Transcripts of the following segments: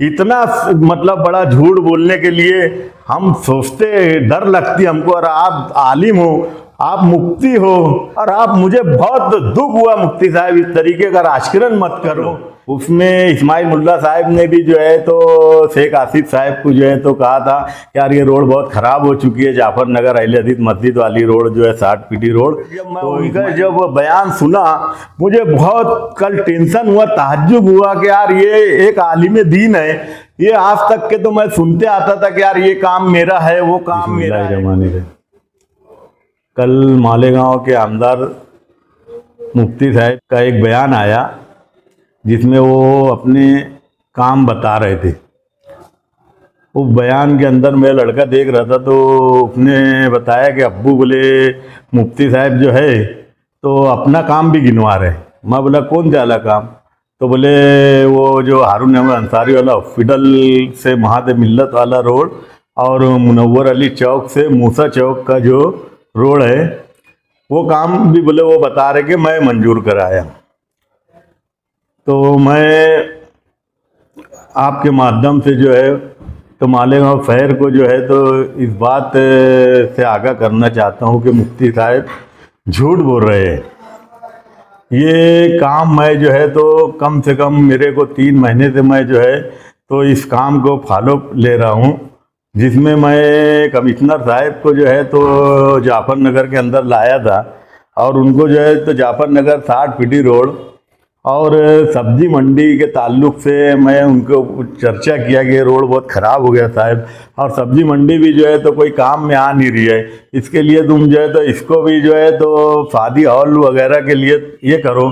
इतना मतलब बड़ा झूठ बोलने के लिए हम सोचते, डर लगती हमको। और आप आलिम हो, आप मुफ्ती हो, और आप, मुझे बहुत दुख हुआ मुफ्ती साहब इस तरीके का राजकरण मत करो। उसमें इस्माइल मुल्ला साहब ने भी जो है तो शेख आसिफ साहब को जो है तो कहा था यार ये रोड बहुत ख़राब हो चुकी है, जाफर नगर अहले हदीस मस्जिद वाली रोड जो है 60 फीटी रोड। तो उनका जब बयान सुना मुझे बहुत कल टेंशन हुआ, ताज्जुब हुआ कि यार ये एक आलिम दीन है, ये आज तक के तो मैं सुनते आता था कि यार ये काम मेरा है, वो काम मेरा है। कल मालेगांव के आमदार मुफ्ती साहब का एक बयान आया जिसमें वो अपने काम बता रहे थे। उस बयान के अंदर मैं लड़का देख रहा था तो उसने बताया कि अब्बू बोले मुफ्ती साहब जो है तो अपना काम भी गिनवा रहे। मैं बोला कौन सा काम? तो बोले वो जो हारून अहमद अंसारी वाला हॉस्पिटल से महादेव मिल्लत वाला रोड और मुनव्वर अली चौक से मूसा चौक का जो रोड है वो काम भी बोले वो बता रहे कि मैं मंजूर कराया। तो मैं आपके माध्यम से जो है तो मालेगांव शहर को जो है तो इस बात से आगाह करना चाहता हूँ कि मुफ्ती साहब झूठ बोल रहे हैं। ये काम मैं जो है तो कम से कम मेरे को 3 महीने से मैं जो है तो इस काम को फॉलो ले रहा हूँ, जिसमें मैं कमिश्नर साहब को जो है तो जाफर नगर के अंदर लाया था और उनको जो है तो जाफर नगर 60 फीटी रोड और सब्जी मंडी के ताल्लुक से मैं उनको चर्चा किया कि ये रोड बहुत ख़राब हो गया साहब, और सब्जी मंडी भी जो है तो कोई काम में आ नहीं रही है, इसके लिए तुम जो है तो इसको भी जो है तो शादी हॉल वगैरह के लिए ये करो।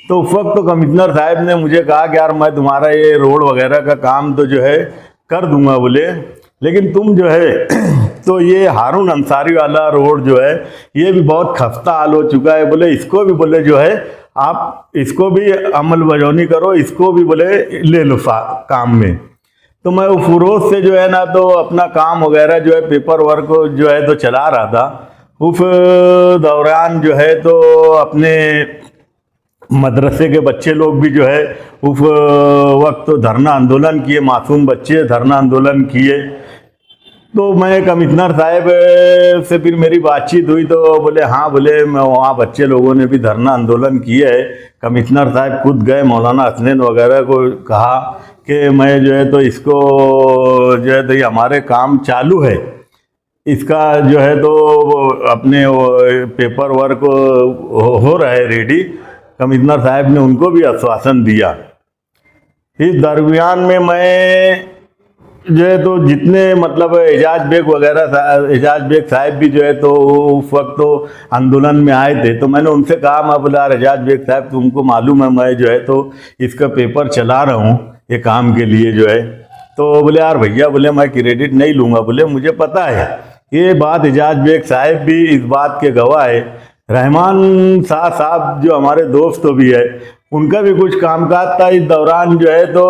तो उस वक्त तो कमिश्नर साहब ने मुझे कहा कि यार मैं तुम्हारा ये रोड वगैरह का काम तो जो है कर दूंगा बोले, लेकिन तुम जो है तो ये हारून अंसारी वाला रोड जो है ये भी बहुत खस्ता हाल हो चुका है बोले, इसको भी बोले जो है आप इसको भी अमल बजौनी करो, इसको भी बोले ले लो काम में। तो मैं वो फुरोज से जो है ना तो अपना काम वगैरह जो है पेपर वर्क जो है तो चला रहा था। उस दौरान जो है तो अपने मदरसे के बच्चे लोग भी जो है उस वक्त तो धरना आंदोलन किए, मासूम बच्चे धरना आंदोलन किए। तो मैं कमिश्नर साहब से फिर मेरी बातचीत हुई तो बोले हाँ बोले मैं वहाँ बच्चे लोगों ने भी धरना आंदोलन किया है। कमिश्नर साहब खुद गए, मौलाना हसनैन वगैरह को कहा कि मैं जो है तो इसको जो है तो ये हमारे काम चालू है, इसका जो है तो अपने पेपर वर्क हो रहा है रेडी। कमिश्नर साहब ने उनको भी आश्वासन दिया। इस दरमियान में मैं जो है तो जितने मतलब एजाज बेग वगैरह, एजाज बेग साहब भी जो है तो उस वक्त तो आंदोलन में आए थे, तो मैंने उनसे कहा मैं बोला एजाज बेग साहब तुमको मालूम है मैं जो है तो इसका पेपर चला रहा हूँ ये काम के लिए जो है। तो बोले यार भैया बोले मैं क्रेडिट नहीं लूँगा, बोले मुझे पता है ये बात। एजाज बेग साहब भी इस बात के गवाह है। रहमान शाह साहब जो हमारे दोस्त भी है उनका भी कुछ कामकाज था इस दौरान जो है तो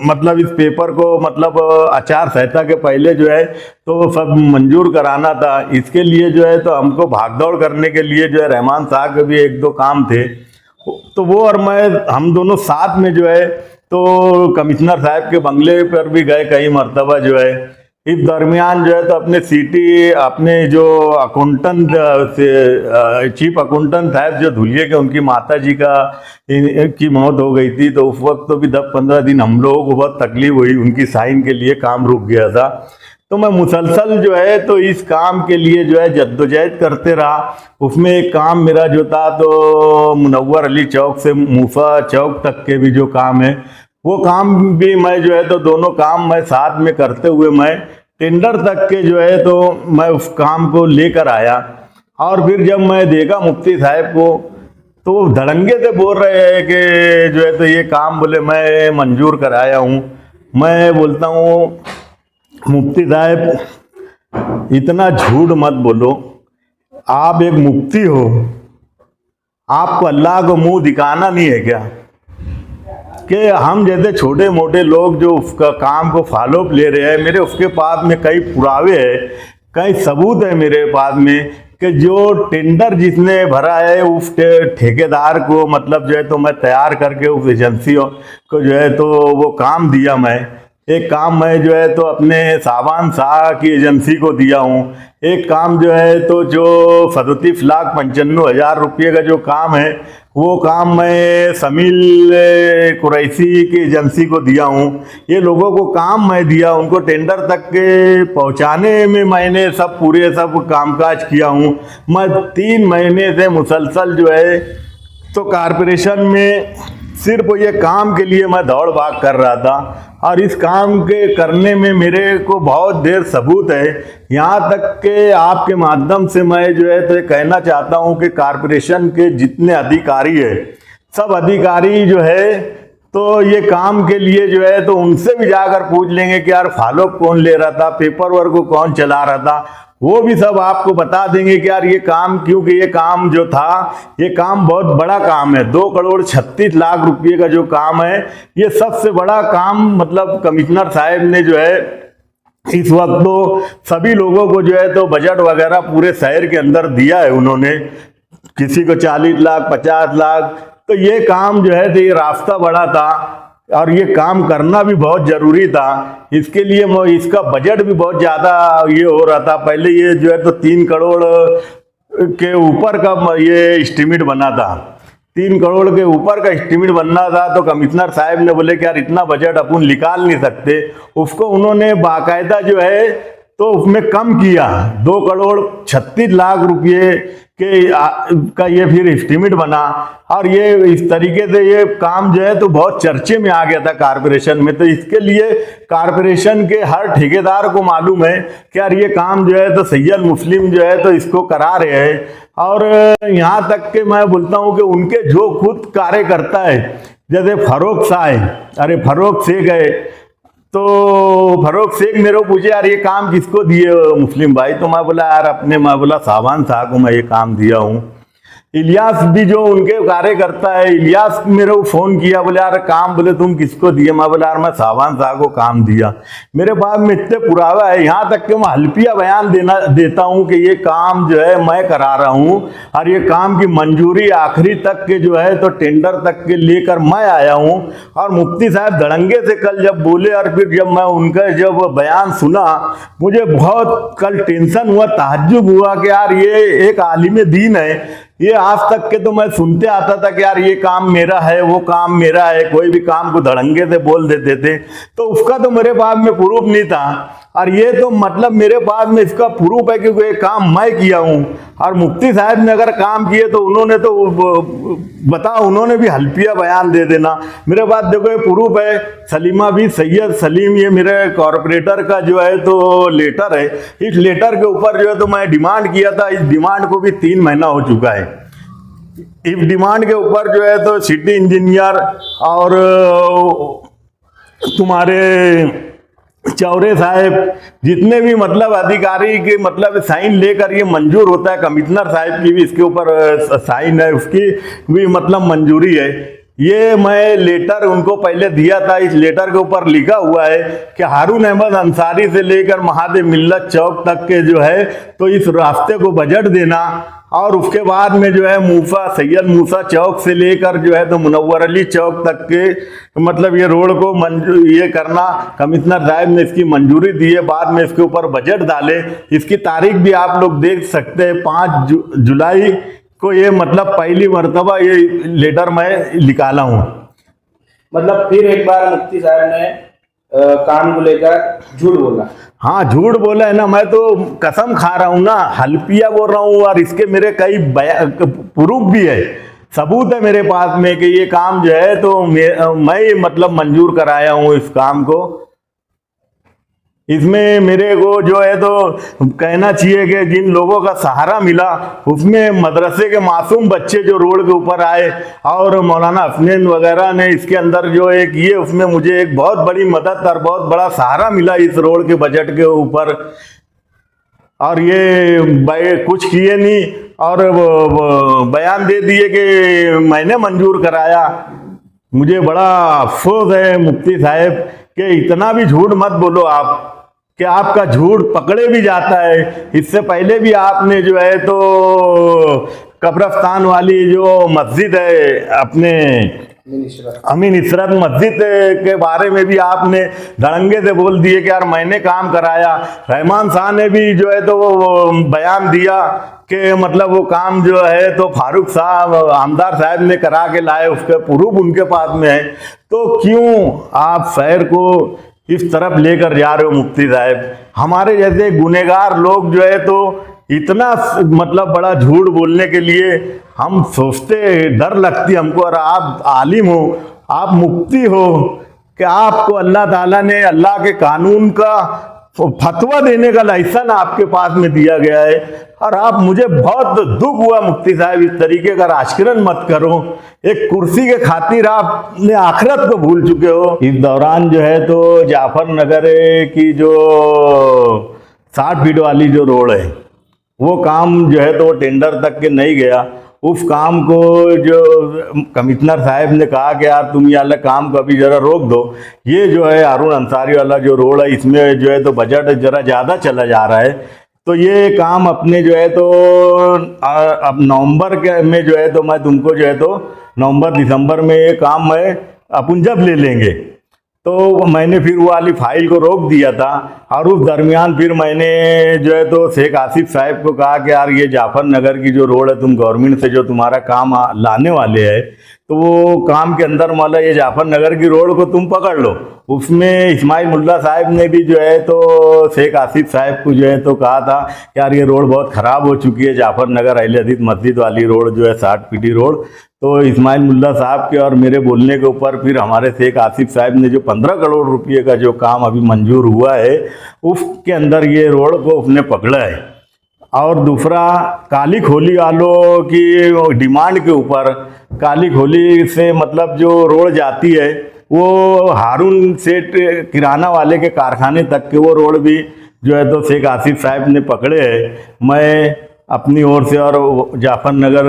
मतलब इस पेपर को मतलब आचार संहिता के पहले जो है तो सब मंजूर कराना था। इसके लिए जो है तो हमको भागदौड़ करने के लिए जो है रहमान साहब के भी 1-2 काम थे, तो वो और मैं हम दोनों साथ में जो है तो कमिश्नर साहब के बंगले पर भी गए कई मरतबा जो है। इस दरमियान जो है तो अपने सिटी अपने जो अकाउंटेंट से चीफ अकाउंटेंट साहब जो धुलिये के उनकी माता जी की मौत हो गई थी, तो उस वक्त तो भी 10-15 दिन हम लोगों को बहुत तकलीफ हुई, उनकी साइन के लिए काम रुक गया था। तो मैं मुसलसल जो है तो इस काम के लिए जो है जद्दोजहद करते रहा। उसमें एक काम मेरा जो था तो मुनव्वर अली चौक से मूसा चौक तक के भी जो काम है वो काम भी मैं जो है तो दोनों काम मैं साथ में करते हुए मैं टेंडर तक के जो है तो मैं उस काम को लेकर आया। और फिर जब मैं देखा मुफ्ती साहब को तो धड़ंगे से बोल रहे हैं कि जो है तो ये काम बोले मैं मंजूर कराया हूँ। मैं बोलता हूँ मुफ्ती साहब इतना झूठ मत बोलो, आप एक मुफ्ती हो, आपको अल्लाह को मुंह दिखाना नहीं है क्या कि हम जैसे छोटे मोटे लोग जो उसका काम को फॉलो ले रहे हैं। मेरे उसके पास में कई पुरावे हैं, कई सबूत है मेरे पास में कि जो टेंडर जिसने भरा है उस ठेकेदार को मतलब जो है तो मैं तैयार करके उस एजेंसी को जो है तो वो काम दिया। मैं एक काम मैं जो है तो अपने सावान शाह की एजेंसी को दिया हूँ। एक काम जो है तो जो 37,95,000 रुपये का जो काम है वो काम मैं समील कुरैशी की एजेंसी को दिया हूँ। ये लोगों को काम मैं दिया, उनको टेंडर तक के पहुँचाने में मैंने सब पूरे सब कामकाज किया हूँ। मैं 3 महीने से मुसलसल जो है तो कारपोरेशन में सिर्फ ये काम के लिए मैं दौड़ भाग कर रहा था, और इस काम के करने में मेरे को बहुत देर सबूत है। यहाँ तक कि आपके माध्यम से मैं जो है तो ये कहना चाहता हूँ कि कारपोरेशन के जितने अधिकारी है सब अधिकारी जो है तो ये काम के लिए जो है तो उनसे भी जाकर पूछ लेंगे कि यार फॉलो कौन ले रहा था, पेपर वर्क को कौन चला रहा था, वो भी सब आपको बता देंगे कि यार ये काम, क्योंकि ये काम जो था ये काम बहुत बड़ा काम है। 2,36,00,000 रुपये का जो काम है ये सबसे बड़ा काम मतलब कमिश्नर साहब ने जो है इस वक्त तो सभी लोगों को जो है तो बजट वगैरह पूरे शहर के अंदर दिया है उन्होंने, किसी को 40 लाख 50 लाख। तो ये काम जो है तो ये रास्ता बड़ा था और ये काम करना भी बहुत ज़रूरी था। इसके लिए इसका बजट भी बहुत ज़्यादा ये हो रहा था। पहले ये जो है तो 3 करोड़ के ऊपर का ये एस्टीमेट बना था, 3 करोड़ के ऊपर का एस्टीमेट बनना था। तो कमिश्नर साहब ने बोले कि यार इतना बजट अपन निकाल नहीं सकते, उसको उन्होंने बाकायदा जो है तो उसमें कम किया, 2,36,00,000 रुपये का ये फिर एस्टीमेट बना। और ये इस तरीके से ये काम जो है तो बहुत चर्चे में आ गया था कारपोरेशन में। तो इसके लिए कारपोरेशन के हर ठेकेदार को मालूम है कि यार ये काम जो है तो सैयद मुस्लिम जो है तो इसको करा रहे हैं। और यहाँ तक कि मैं बोलता हूँ कि उनके जो खुद कार्यकर्ता है, जैसे फरोख शाह है, अरे फरोख शेख है, तो फरोख शेख मेरे को पूछे यार ये काम किसको दिए मुस्लिम भाई, तो मैं बोला यार अपने, मैं बोला सावान शाह को मैं ये काम दिया हूँ। इलियास भी जो उनके कार्यकर्ता है, इलियास मेरे को फ़ोन किया, बोले यार काम, बोले तुम किसको दिए, मैं बोला यार मैं सावान शाह को काम दिया। मेरे पास में इतने पुरावा है, यहाँ तक कि मैं हल्फिया बयान देता हूँ कि ये काम जो है मैं करा रहा हूँ और ये काम की मंजूरी आखिरी तक के जो है तो टेंडर तक के लेकर मैं आया हूँ। और मुफ्ती साहब धड़ंगे से कल जब बोले और फिर जब मैं उनका जब बयान सुना, मुझे बहुत कल टेंशन हुआ, ताज्जुब हुआ कि यार ये एक आलिम दीन है। ये आज तक के तो मैं सुनते आता था कि यार ये काम मेरा है, वो काम मेरा है, कोई भी काम को धड़ंगे से बोल देते थे, तो उसका तो मेरे पास में प्रूफ नहीं था। और ये तो मतलब मेरे पास में इसका प्रूफ है क्योंकि ये काम मैं किया हूँ। और मुफ्ती साहब ने अगर काम किए तो उन्होंने तो बताओ, उन्होंने भी हल्फिया बयान दे देना। मेरे पास देखो ये प्रूफ है, सलीमा भी सैयद सलीम, ये मेरे कॉरपोरेटर का जो है तो लेटर है। इस लेटर के ऊपर जो है तो मैं डिमांड किया था, इस डिमांड को भी 3 महीना हो चुका है। इस डिमांड के ऊपर जो है तो सिटी इंजीनियर और तुम्हारे चौरे साहब, जितने भी मतलब अधिकारी के मतलब साइन लेकर ये मंजूर होता है, कमिश्नर साहब की भी इसके ऊपर साइन है, उसकी भी मतलब मंजूरी है। ये मैं लेटर उनको पहले दिया था। इस लेटर के ऊपर लिखा हुआ है कि हारून अहमद अंसारी से लेकर महादेव मिल्लत चौक तक के जो है तो इस रास्ते को बजट देना, और उसके बाद में जो है मूसा, सैयद मूसा चौक से लेकर जो है तो मुनव्वर अली चौक तक के मतलब ये रोड को ये करना। कमिश्नर साहब ने इसकी मंजूरी दी है, बाद में इसके ऊपर बजट डाले। इसकी तारीख भी आप लोग देख सकते हैं, 5 जुलाई को ये मतलब पहली मर्तबा ये लेटर मैं निकाला हूँ। मतलब फिर एक बार मुफ्ती साहब ने काम को लेकर झूठ बोला। हाँ झूठ बोला है ना, मैं तो कसम खा रहा हूँ ना, हल्फिया बोल रहा हूँ। और इसके मेरे कई प्रूफ भी है, सबूत है मेरे पास में कि ये काम जो है तो मैं मतलब मंजूर कराया हूँ इस काम को। इसमें मेरे को जो है तो कहना चाहिए कि जिन लोगों का सहारा मिला उसमें मदरसे के मासूम बच्चे जो रोड के ऊपर आए और मौलाना हसनैन वगैरह ने इसके अंदर जो एक ये, उसमें मुझे एक बहुत बड़ी मदद और बहुत बड़ा सहारा मिला इस रोड के बजट के ऊपर। और ये कुछ किए नहीं और बयान दे दिए कि मैंने मंजूर कराया। मुझे बड़ा अफसोस है मुफ्ती साहब कि इतना भी झूठ मत बोलो आप। कि आपका झूठ पकड़े भी जाता है। इससे पहले भी आपने जो है तो कब्रस्तान वाली जो मस्जिद है अपने अमीन इशरत मस्जिद के बारे में भी आपने धड़ंगे से बोल दिए कि यार मैंने काम कराया। रहमान शाह ने भी जो है तो वो बयान दिया कि मतलब वो काम जो है तो फारूक साहब आमदार साहब ने करा के लाए, उसके प्रूफ उनके पास में है। तो क्यों आप शहर को इस तरफ लेकर जा रहे हो मुफ्ती साहब? हमारे जैसे गुनहगार लोग जो है तो इतना मतलब बड़ा झूठ बोलने के लिए हम सोचते, डर लगती हमको। और आप आलिम हो, आप मुफ्ती हो, कि आपको अल्लाह ताला ने अल्लाह के कानून का फतवा देने का लाइसेंस आपके पास में दिया गया है। और आप, मुझे बहुत दुख हुआ मुफ्ती साहब, इस तरीके का राजकरण मत करो। एक कुर्सी के खातिर आपने आखिरत को भूल चुके हो। इस दौरान जो है तो जाफर नगर की जो 60 फीट वाली जो रोड है वो काम जो है तो टेंडर तक के नहीं गया। उस काम को जो कमिश्नर साहब ने कहा कि यार तुम ये वाला काम को अभी ज़रा रोक दो। ये जो है हारून अंसारी वाला जो रोड है इसमें जो है तो बजट ज़रा ज़्यादा चला जा रहा है। तो ये काम अपने जो है तो अब नवंबर के में जो है तो मैं तुमको जो है तो नवंबर दिसंबर में ये काम मैं अपन जब ले लेंगे। तो मैंने फिर वो वाली फाइल को रोक दिया था। और उस दरमियान फिर मैंने जो है तो शेख आसिफ साहब को कहा कि यार ये जाफर नगर की जो रोड है तुम गवर्नमेंट से जो तुम्हारा काम लाने वाले हैं तो वो काम के अंदर वाला ये जाफर नगर की रोड को तुम पकड़ लो। उसमें इस्माइल मुल्ला साहब ने भी जो है तो शेख आसिफ साहब को जो है तो कहा था कि यार ये रोड बहुत ख़राब हो चुकी है, जाफर नगर अहले हदीस मस्जिद वाली रोड जो है 60 फीटी रोड। तो इस्माइल मुल्ला साहब के और मेरे बोलने के ऊपर फिर हमारे शेख आसिफ साहब ने जो 15 करोड़ रुपये का जो काम अभी मंजूर हुआ है उसके अंदर ये रोड को उसने पकड़ा है। और दूसरा, काली खोली वालों की डिमांड के ऊपर, काली खोली से मतलब जो रोड जाती है वो हारून सेठ किराना वाले के कारखाने तक के वो रोड भी जो है तो शेख आसिफ साहब ने पकड़े हैं। मैं अपनी ओर से और जाफर नगर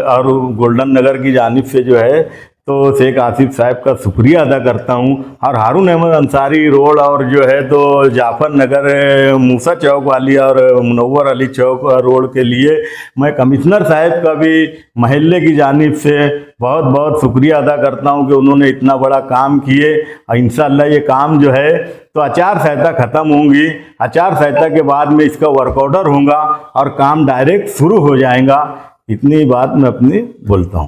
और गोल्डन नगर की जानिब से जो है तो शेख आसिफ साहब का शुक्रिया अदा करता हूं। और हारून अहमद अंसारी रोड और जो है तो जाफर नगर मूसा चौक वाली और मुनव्वर अली चौक रोड के लिए मैं कमिश्नर साहब का भी महल्ले की जानिब से बहुत बहुत शुक्रिया अदा करता हूं कि उन्होंने इतना बड़ा काम किए। और इंशाअल्लाह ये काम जो है तो आचार संहिता ख़त्म होंगी, आचार संहिता के बाद में इसका वर्क ऑर्डर होगा और काम डायरेक्ट शुरू हो जाएगा। इतनी बात मैं अपनी बोलता हूँ।